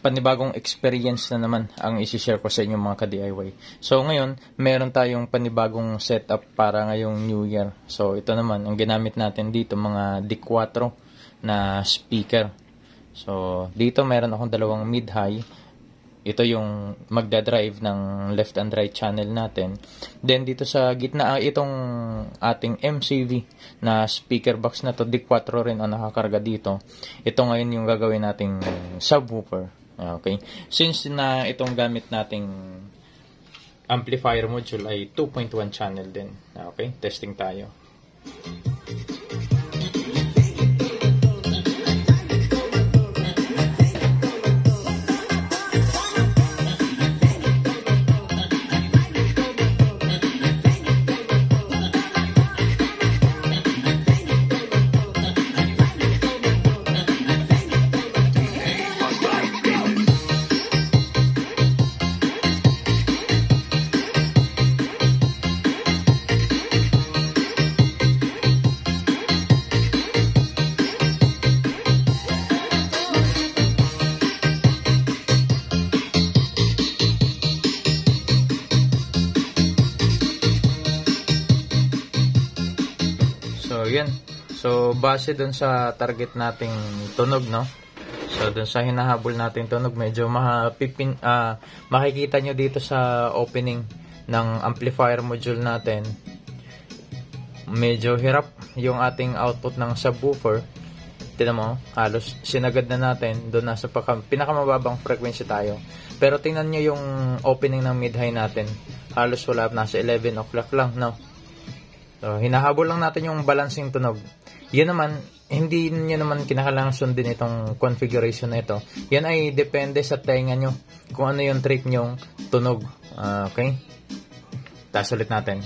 panibagong experience na naman ang isi-share ko sa inyo mga ka-DIY. So ngayon, meron tayong panibagong setup para ngayong New Year. So ito naman, ang ginamit natin dito mga D4 na speaker. So dito meron akong dalawang mid-high. Ito yung magdadrive ng left and right channel natin. Then dito sa gitna, itong ating MCV na speaker box na to, D4 rin ang nakakarga dito. Ito ngayon yung gagawin nating subwoofer. Okay. Since na itong gamit nating amplifier module ay 2.1 channel din. Okay. Testing tayo. So, yan. So, base dun sa target nating tunog, no? So, dun sa hinahabol nating tunog, medyo makikita nyo dito sa opening ng amplifier module natin. Medyo hirap yung ating output ng subwoofer. Tignan mo, halos sinagad na natin. Doon nasa pinakamababang frequency tayo. Pero tingnan nyo yung opening ng mid-high natin. Halos wala, nasa 11 o'clock lang, no? So, hinahabol lang natin yung balancing tunog. Yan naman, hindi nyo naman kinakailangan sundin itong configuration na ito. Yan ay depende sa tenga nyo kung ano yung trip nyong tunog. Okay? Taas ulit natin.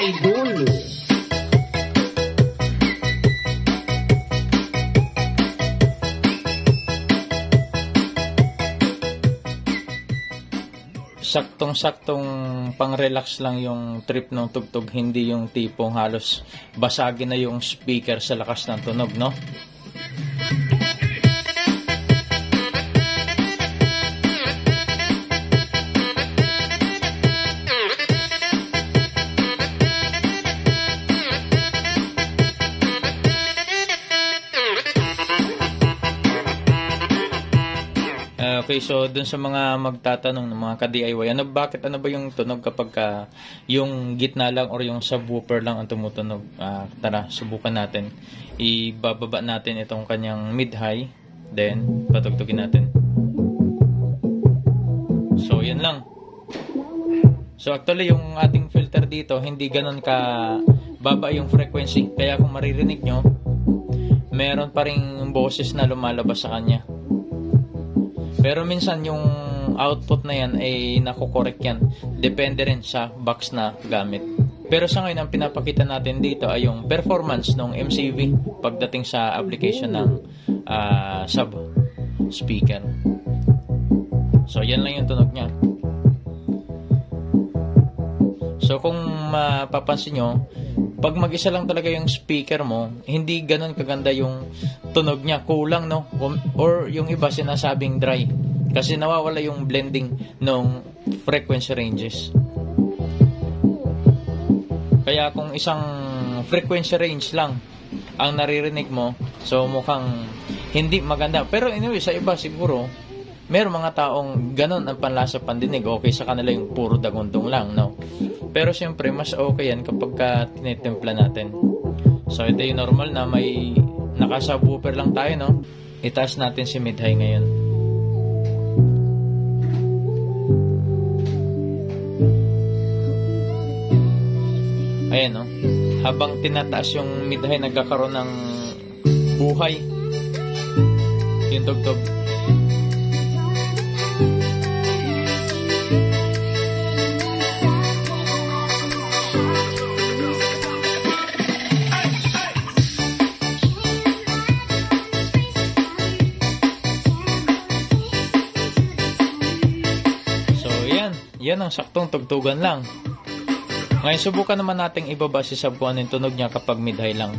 Idol. Saktong-saktong pang-relax lang yung trip ng tugtog, hindi yung tipong halos basagin na yung speaker sa lakas ng tunog, no? Okay, so dun sa mga magtatanong ng mga ka-DIY, bakit ano ba yung tunog kapag yung gitna lang or yung subwoofer lang ang tumutunog? Tara, subukan natin. Ibababa natin itong kanyang mid-high, then patugtugin natin. So, yan lang. So, actually, yung ating filter dito, hindi ganun ka baba yung frequency. Kaya kung maririnig nyo, meron pa ring boses na lumalabas sa kanya. Pero minsan yung output na yan ay nakokorek yan. Depende rin sa box na gamit. Pero sa ngayon, ang pinapakita natin dito ay yung performance ng MCV pagdating sa application ng sub speaker. So, yan lang yung tunog niya. So, kung mapapansin nyo, pag mag-isa lang talaga yung speaker mo, hindi ganun kaganda yung tunog niya. Kulang, no? Or yung iba sinasabing dry. Kasi nawawala yung blending ng frequency ranges. Kaya kung isang frequency range lang ang naririnig mo, so mukhang hindi maganda. Pero anyway, sa iba siguro, meron mga taong ganun ang panlasa pandinig. Okay sa kanila yung puro dagundong lang, no? Pero siyempre, mas okay yan kapag tinitimpla natin. So, ito yung normal na may naka-subwoofer lang tayo, no? Itaas natin si mid-high ngayon. Ayan, no? Habang tinataas yung mid-high, nagkakaroon ng buhay yung tugtog. yan ang saktong tugtugan lang. Ngayon, subukan naman nating ibaba si Sab kung ano yung tunog niya kapag mid-high lang.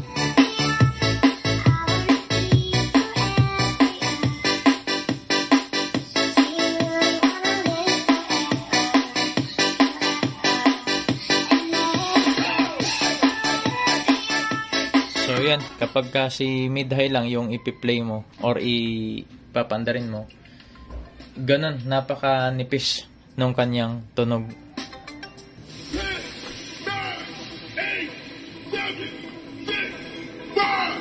So yan, kapag kasi mid-high lang yung ipi-play mo or ipapandarin mo, ganun, napaka-nipis nung kanyang tunog. 9, 8, 7, 6, 5,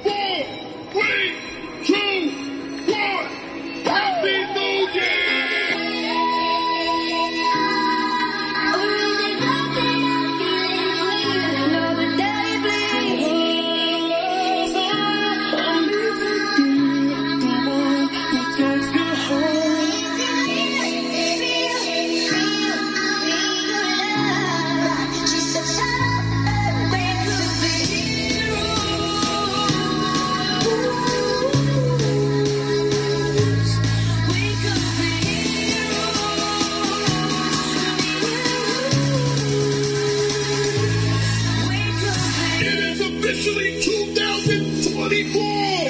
4, 3, 2, 1. Happy New Year! Officially 2024.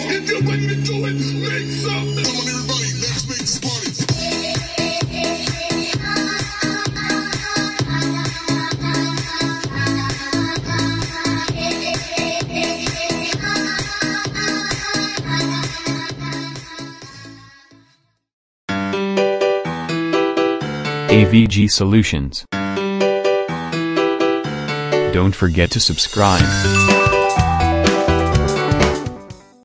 If you're ready to do it, make something. Come on, everybody, let's make this party. AVG Solutions. Don't forget to subscribe.